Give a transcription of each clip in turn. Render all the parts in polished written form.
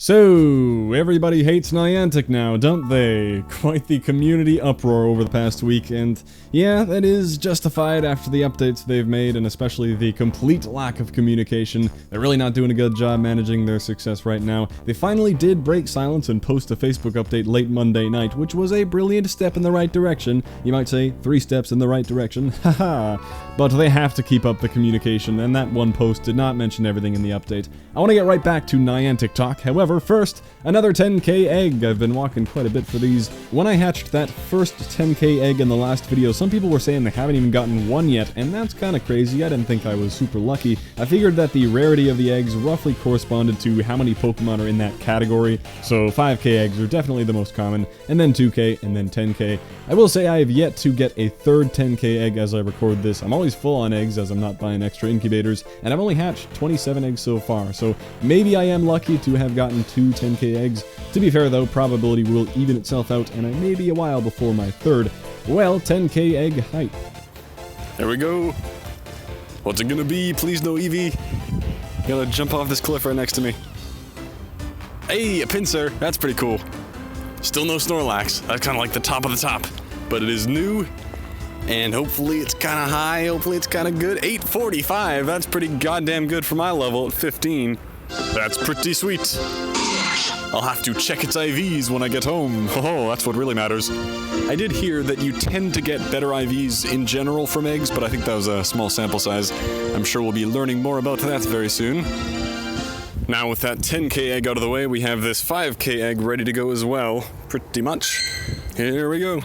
So, everybody hates Niantic now, don't they? Quite the community uproar over the past week, and yeah, that is justified after the updates they've made, and especially the complete lack of communication. They're really not doing a good job managing their success right now. They finally did break silence and post a Facebook update late Monday night, which was a brilliant step in the right direction. You might say 3 steps in the right direction, haha. But they have to keep up the communication, and that one post did not mention everything in the update. I want to get right back to Niantic talk, however, first, another 10k egg. I've been walking quite a bit for these. When I hatched that first 10k egg in the last video, some people were saying they haven't even gotten one yet, and that's kind of crazy. I didn't think I was super lucky. I figured that the rarity of the eggs roughly corresponded to how many Pokemon are in that category, so 5k eggs are definitely the most common, and then 2k, and then 10k. I will say I have yet to get a third 10k egg as I record this. I'm always full on eggs as I'm not buying extra incubators, and I've only hatched 27 eggs so far, so maybe I am lucky to have gotten 2 10k eggs. To be fair though, probability will even itself out, and I may be a while before my third, well, 10k egg height. There we go. What's it gonna be? Please no Eevee. Gotta jump off this cliff right next to me. Hey, a Pinsir. That's pretty cool. Still no Snorlax. That's kind of like the top of the top. But it is new, and hopefully it's kind of high. Hopefully it's kind of good. 845. That's pretty goddamn good for my level at 15. That's pretty sweet. I'll have to check its IVs when I get home. Oh, that's what really matters. I did hear that you tend to get better IVs in general from eggs, but I think that was a small sample size. I'm sure we'll be learning more about that very soon. Now with that 10k egg out of the way, we have this 5k egg ready to go as well. Pretty much. Here we go.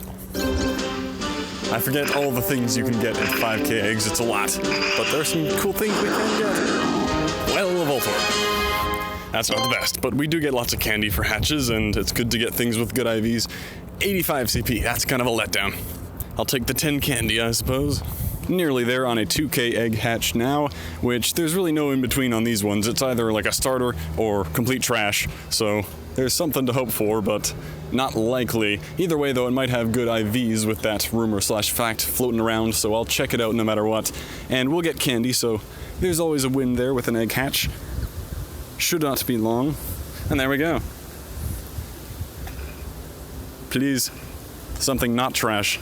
I forget all the things you can get at 5k eggs, it's a lot. But there's some cool things we can get. Well, a Voltorb. That's not the best, but we do get lots of candy for hatches, and it's good to get things with good IVs. 85 CP, that's kind of a letdown. I'll take the 10 candy, I suppose. Nearly there on a 2k egg hatch now, which there's really no in-between on these ones. It's either like a starter or complete trash, so there's something to hope for, but not likely. Either way, though, it might have good IVs with that rumor/fact floating around, so I'll check it out no matter what. And we'll get candy, so there's always a win there with an egg hatch. Should not be long. And there we go. Please, something not trash.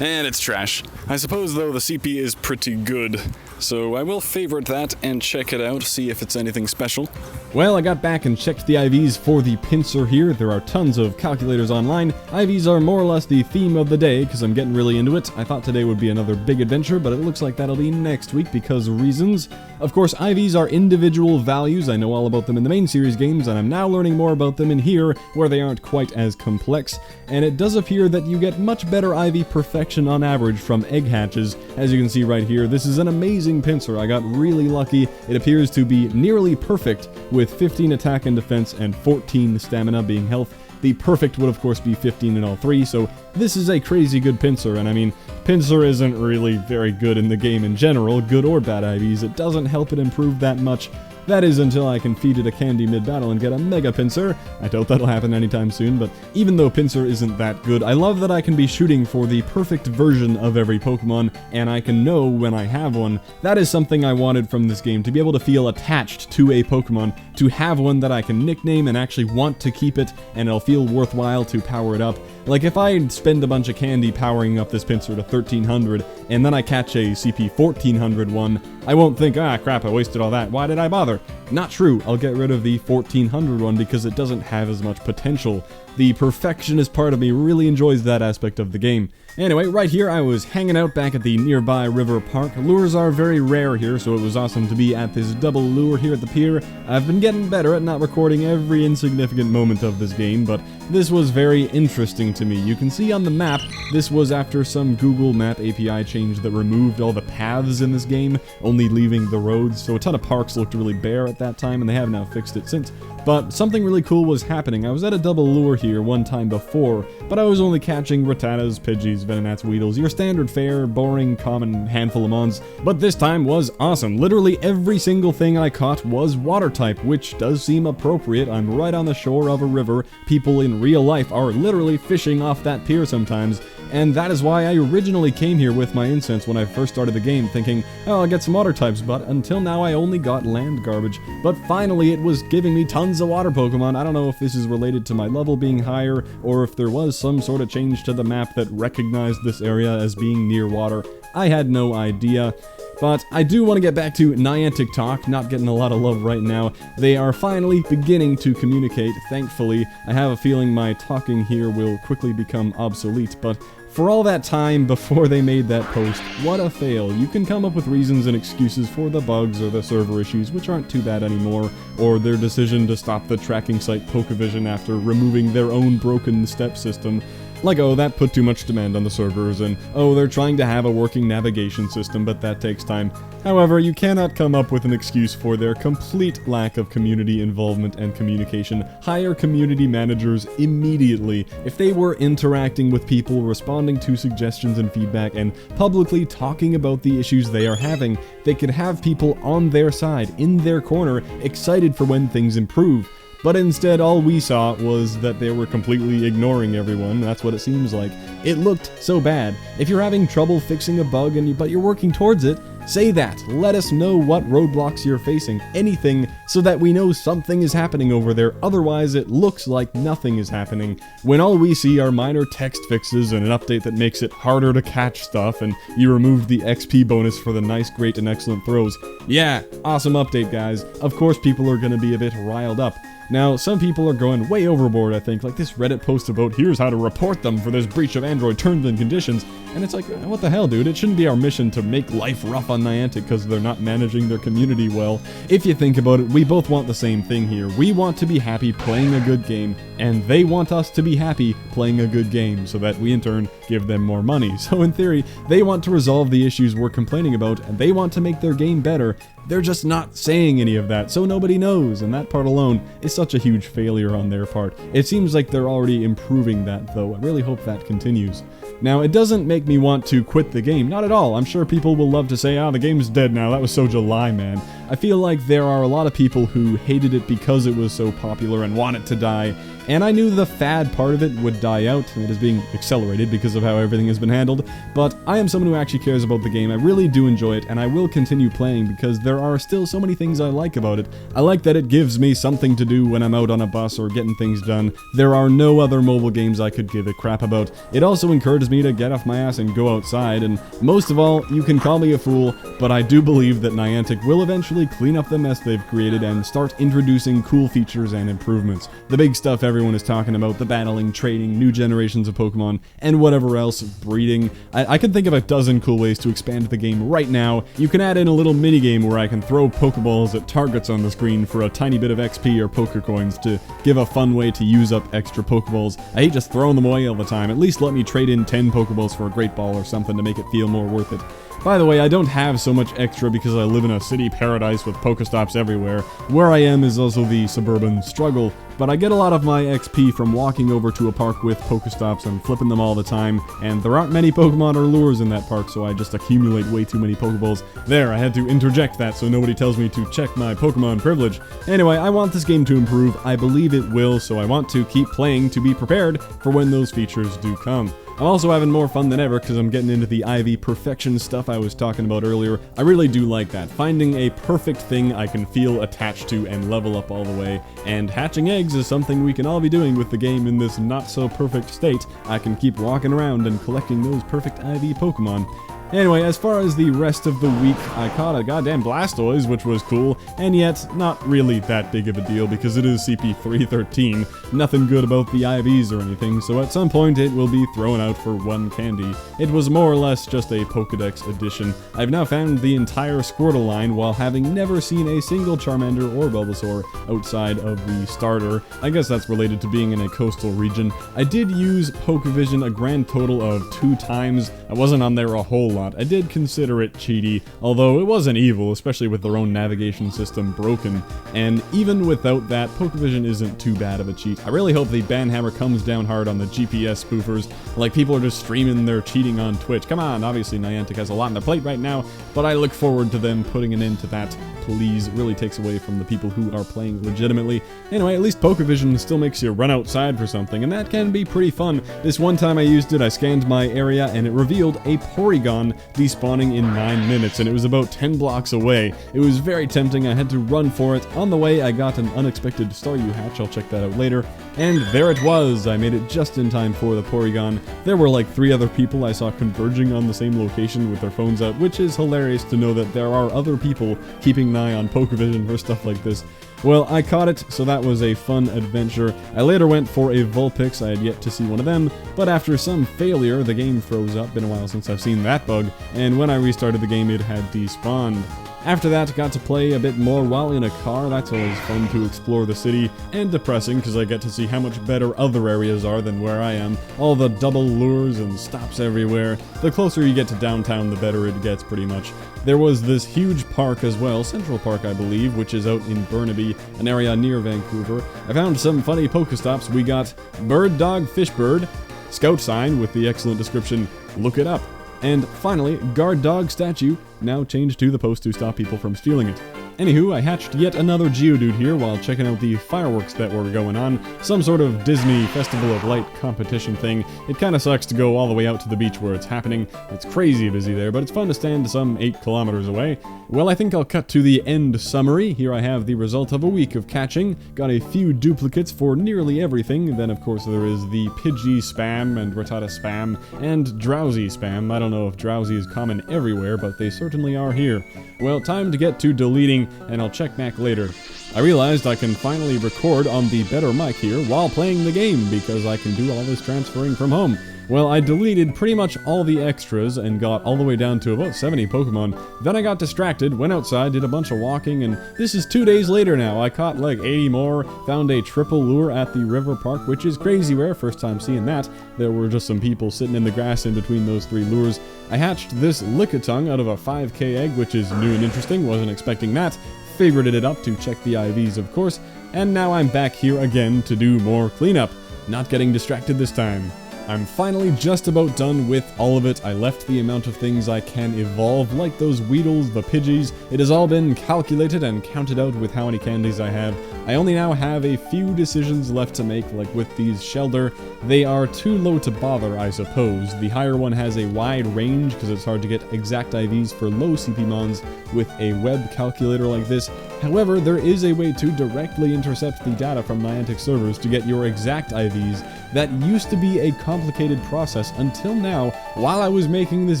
And it's trash. I suppose, though, the CP is pretty good, so I will favorite that and check it out, see if it's anything special. Well, I got back and checked the IVs for the Pinsir here. There are tons of calculators online. IVs are more or less the theme of the day, because I'm getting really into it. I thought today would be another big adventure, but it looks like that'll be next week because of reasons. Of course, IVs are individual values. I know all about them in the main series games, and I'm now learning more about them in here, where they aren't quite as complex. And it does appear that you get much better IV perfection on average from egg hatches. As you can see right here, this is an amazing Pinsir. I got really lucky. It appears to be nearly perfect, with 15 attack and defense and 14 stamina being health. The perfect would of course be 15 in all 3, so this is a crazy good Pinsir, and I mean, Pinsir isn't really very good in the game in general, good or bad IVs. It doesn't help it improve that much. That is until I can feed it a candy mid-battle and get a Mega Pinsir. I doubt that'll happen anytime soon, but even though Pinsir isn't that good, I love that I can be shooting for the perfect version of every Pokemon, and I can know when I have one. That is something I wanted from this game, to be able to feel attached to a Pokemon, to have one that I can nickname and actually want to keep it, and it'll feel worthwhile to power it up. Like if I spend a bunch of candy powering up this Pinsir to 1300, and then I catch a CP 1400 one, I won't think, ah crap, I wasted all that, why did I bother? Not true, I'll get rid of the 1400 one because it doesn't have as much potential. The perfectionist part of me really enjoys that aspect of the game. Anyway, right here I was hanging out back at the nearby river park. Lures are very rare here, so it was awesome to be at this double lure here at the pier. I've been getting better at not recording every insignificant moment of this game, but this was very interesting to me. You can see on the map, this was after some Google Map API change that removed all the paths in this game, only leaving the roads, so a ton of parks looked really bare at that time, and they have now fixed it since. But something really cool was happening. I was at a double lure here one time before, but I was only catching Rattatas, Pidgeys, Venonats, Weedles, your standard fare, boring, common handful of mons. But this time was awesome. Literally every single thing I caught was water type, which does seem appropriate. I'm right on the shore of a river. People in real life are literally fishing off that pier sometimes, and that is why I originally came here with my incense when I first started the game, thinking, oh, I'll get some water types, but until now I only got land garbage. But finally it was giving me tons of water Pokemon. I don't know if this is related to my level being higher, or if there was some sort of change to the map that recognized this area as being near water. I had no idea. But I do want to get back to Niantic talk, not getting a lot of love right now. They are finally beginning to communicate, thankfully. I have a feeling my talking here will quickly become obsolete, but for all that time before they made that post, what a fail. You can come up with reasons and excuses for the bugs or the server issues, which aren't too bad anymore, or their decision to stop the tracking site Pokevision after removing their own broken step system. Like, oh, that put too much demand on the servers, and oh, they're trying to have a working navigation system, but that takes time. However, you cannot come up with an excuse for their complete lack of community involvement and communication. Hire community managers immediately. If they were interacting with people, responding to suggestions and feedback, and publicly talking about the issues they are having, they could have people on their side, in their corner, excited for when things improve. But instead, all we saw was that they were completely ignoring everyone. That's what it seems like. It looked so bad. If you're having trouble fixing a bug but you're working towards it, say that. Let us know what roadblocks you're facing. Anything, so that we know something is happening over there. Otherwise, it looks like nothing is happening. When all we see are minor text fixes and an update that makes it harder to catch stuff, and you removed the XP bonus for the nice, great, and excellent throws. Yeah, awesome update, guys. Of course, people are gonna be a bit riled up. Now, some people are going way overboard, I think, like this Reddit post about here's how to report them for this breach of Android terms and conditions, and it's like, what the hell, dude? It shouldn't be our mission to make life rough on Niantic because they're not managing their community well. If you think about it, we both want the same thing here. We want to be happy playing a good game, and they want us to be happy playing a good game, so that we in turn give them more money. So in theory, they want to resolve the issues we're complaining about, and they want to make their game better. They're just not saying any of that, so nobody knows, and that part alone is such a huge failure on their part. It seems like they're already improving that, though. I really hope that continues. Now, it doesn't make me want to quit the game, not at all. I'm sure people will love to say, the game's dead now, that was so July, man. I feel like there are a lot of people who hated it because it was so popular and want it to die, and I knew the fad part of it would die out, and it is being accelerated because of how everything has been handled, but I am someone who actually cares about the game. I really do enjoy it, and I will continue playing because there are still so many things I like about it. I like that it gives me something to do when I'm out on a bus or getting things done. There are no other mobile games I could give a crap about. It also encourages me to get off my ass and go outside, and most of all, you can call me a fool, but I do believe that Niantic will eventually clean up the mess they've created and start introducing cool features and improvements. The big stuff everyone is talking about, the battling, trading, new generations of Pokemon, and whatever else, breeding. I can think of a dozen cool ways to expand the game right now. You can add in a little minigame where I can throw Pokeballs at targets on the screen for a tiny bit of XP or Pokecoins to give a fun way to use up extra Pokeballs. I hate just throwing them away all the time. At least let me trade in 10 Pokeballs for a Great Ball or something to make it feel more worth it. By the way, I don't have so much extra because I live in a city paradise with Pokestops everywhere. Where I am is also the suburban struggle, but I get a lot of my XP from walking over to a park with Pokestops and flipping them all the time, and there aren't many Pokemon or lures in that park, so I just accumulate way too many Pokeballs. There, I had to interject that so nobody tells me to check my Pokemon privilege. Anyway, I want this game to improve. I believe it will, so I want to keep playing to be prepared for when those features do come. I'm also having more fun than ever because I'm getting into the IV perfection stuff I was talking about earlier. I really do like that. Finding a perfect thing I can feel attached to and level up all the way. And hatching eggs is something we can all be doing with the game in this not so perfect state. I can keep walking around and collecting those perfect IV Pokemon. Anyway, as far as the rest of the week, I caught a goddamn Blastoise, which was cool, and yet not really that big of a deal because it is CP313. Nothing good about the IVs or anything, so at some point it will be thrown out for one candy. It was more or less just a Pokedex edition. I've now found the entire Squirtle line while having never seen a single Charmander or Bulbasaur outside of the starter. I guess that's related to being in a coastal region. I did use Pokevision a grand total of 2 times. I wasn't on there a whole lot, thought. I did consider it cheaty, although it wasn't evil, especially with their own navigation system broken. And even without that, Pokevision isn't too bad of a cheat. I really hope the ban hammer comes down hard on the GPS spoofers. Like, people are just streaming their cheating on Twitch. Come on, obviously Niantic has a lot on their plate right now, but I look forward to them putting an end to that. Please, it really takes away from the people who are playing legitimately. Anyway, at least Pokevision still makes you run outside for something, and that can be pretty fun. This one time I used it, I scanned my area, and it revealed a Porygon despawning in 9 minutes, and it was about 10 blocks away. It was very tempting, I had to run for it. On the way, I got an unexpected Staryu hatch, I'll check that out later, and there it was! I made it just in time for the Porygon. There were like 3 other people I saw converging on the same location with their phones out, which is hilarious to know that there are other people keeping an eye on Pokevision for stuff like this. Well, I caught it, so that was a fun adventure. I later went for a Vulpix, I had yet to see one of them, but after some failure, the game froze up. Been a while since I've seen that bug, and when I restarted the game, it had despawned. After that, got to play a bit more while in a car. That's always fun to explore the city, and depressing because I get to see how much better other areas are than where I am. All the double lures and stops everywhere. The closer you get to downtown, the better it gets pretty much. There was this huge park as well, Central Park I believe, which is out in Burnaby, an area near Vancouver. I found some funny Pokestops. We got Bird Dog Fish Bird, Scout sign with the excellent description, "Look it up." And finally, Guard Dog statue, now changed to the post to stop people from stealing it. Anywho, I hatched yet another Geodude here while checking out the fireworks that were going on. Some sort of Disney Festival of Light competition thing. It kinda sucks to go all the way out to the beach where it's happening. It's crazy busy there, but it's fun to stand some 8 kilometers away. Well, I think I'll cut to the end summary. Here I have the result of a week of catching. Got a few duplicates for nearly everything. Then, of course, there is the Pidgey spam and Rattata spam and Drowsy spam. I don't know if Drowsy is common everywhere, but they certainly are here. Well, time to get to deleting, and I'll check back later. I realized I can finally record on the better mic here while playing the game, because I can do all this transferring from home. Well, I deleted pretty much all the extras and got all the way down to about 70 Pokemon. Then I got distracted, went outside, did a bunch of walking, and this is 2 days later now. I caught like 80 more, found a triple lure at the river park, which is crazy rare, first time seeing that. There were just some people sitting in the grass in between those 3 lures. I hatched this Lickitung out of a 5K egg, which is new and interesting, wasn't expecting that. Favorited it up to check the IVs, of course, and now I'm back here again to do more cleanup. Not getting distracted this time. I'm finally just about done with all of it. I left the amount of things I can evolve, like those Weedles, the Pidgeys. It has all been calculated and counted out with how many candies I have. I only now have a few decisions left to make, like with these Shelder. They are too low to bother, I suppose. The higher one has a wide range, because it's hard to get exact IVs for low CP mons with a web calculator like this. However, there is a way to directly intercept the data from Niantic servers to get your exact IVs. That used to be a complicated process until now. While I was making this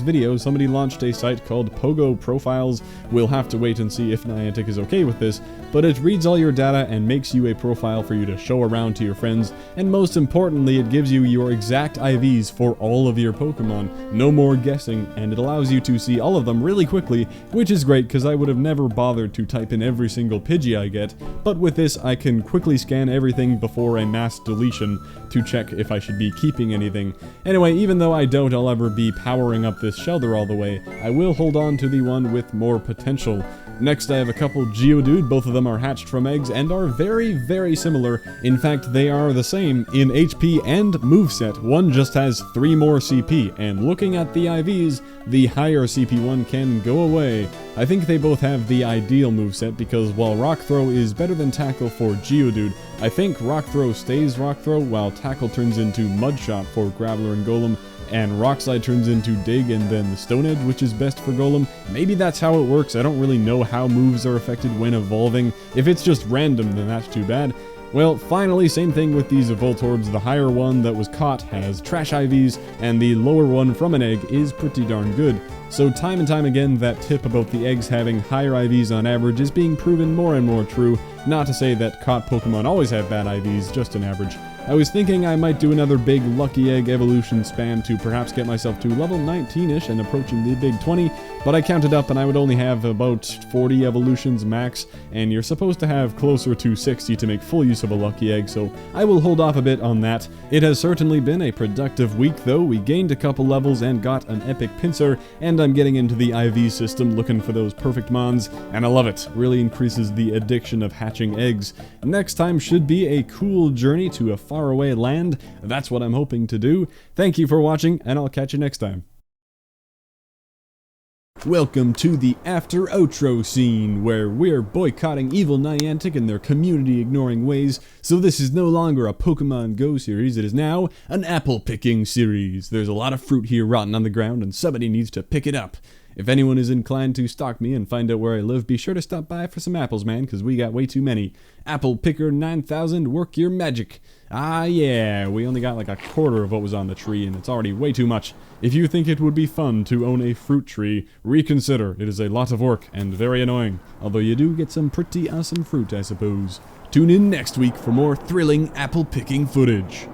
video, somebody launched a site called Pogo Profiles. We'll have to wait and see if Niantic is okay with this, but it reads all your data and makes you a profile for you to show around to your friends, and most importantly, it gives you your exact IVs for all of your Pokemon. No more guessing, and it allows you to see all of them really quickly, which is great because I would have never bothered to type in every single Pidgey I get, but with this I can quickly scan everything before a mass deletion to check if I should be keeping anything. Anyway, even though I doubt I'll ever be powering up this Shelder all the way, I will hold on to the one with more potential. Next, I have a couple Geodude. Both of them are hatched from eggs and are very, very similar. In fact, they are the same in HP and moveset. One just has 3 more CP, and looking at the IVs, the higher CP one can go away. I think they both have the ideal moveset because while Rock Throw is better than Tackle for Geodude, I think Rock Throw stays Rock Throw while Tackle turns into Mud Shot for Graveler and Golem, and Rock Slide turns into Dig and then the Stone Edge, which is best for Golem. Maybe that's how it works. I don't really know how moves are affected when evolving. If it's just random, then that's too bad. Well, finally, same thing with these Voltorbs. The higher one that was caught has trash IVs, and the lower one from an egg is pretty darn good. So time and time again, that tip about the eggs having higher IVs on average is being proven more and more true. Not to say that caught Pokemon always have bad IVs, just an average. I was thinking I might do another big Lucky Egg evolution spam to perhaps get myself to level 19-ish and approaching the big 20, but I counted up and I would only have about 40 evolutions max, and you're supposed to have closer to 60 to make full use of a Lucky Egg, so I will hold off a bit on that. It has certainly been a productive week though. We gained a couple levels and got an epic pincer, and And I'm getting into the IV system, looking for those perfect mons, and I love it. Really increases the addiction of hatching eggs. Next time should be a cool journey to a faraway land. That's what I'm hoping to do. Thank you for watching, and I'll catch you next time. Welcome to the after outro scene, where we're boycotting evil Niantic and their community ignoring ways, so this is no longer a Pokemon Go series, it is now an apple picking series. There's a lot of fruit here rotten on the ground and somebody needs to pick it up. If anyone is inclined to stalk me and find out where I live, be sure to stop by for some apples, man, because we got way too many. Apple Picker 9000, work your magic. Ah yeah, we only got like a quarter of what was on the tree, and it's already way too much. If you think it would be fun to own a fruit tree, reconsider. It is a lot of work and very annoying, although you do get some pretty awesome fruit, I suppose. Tune in next week for more thrilling apple picking footage.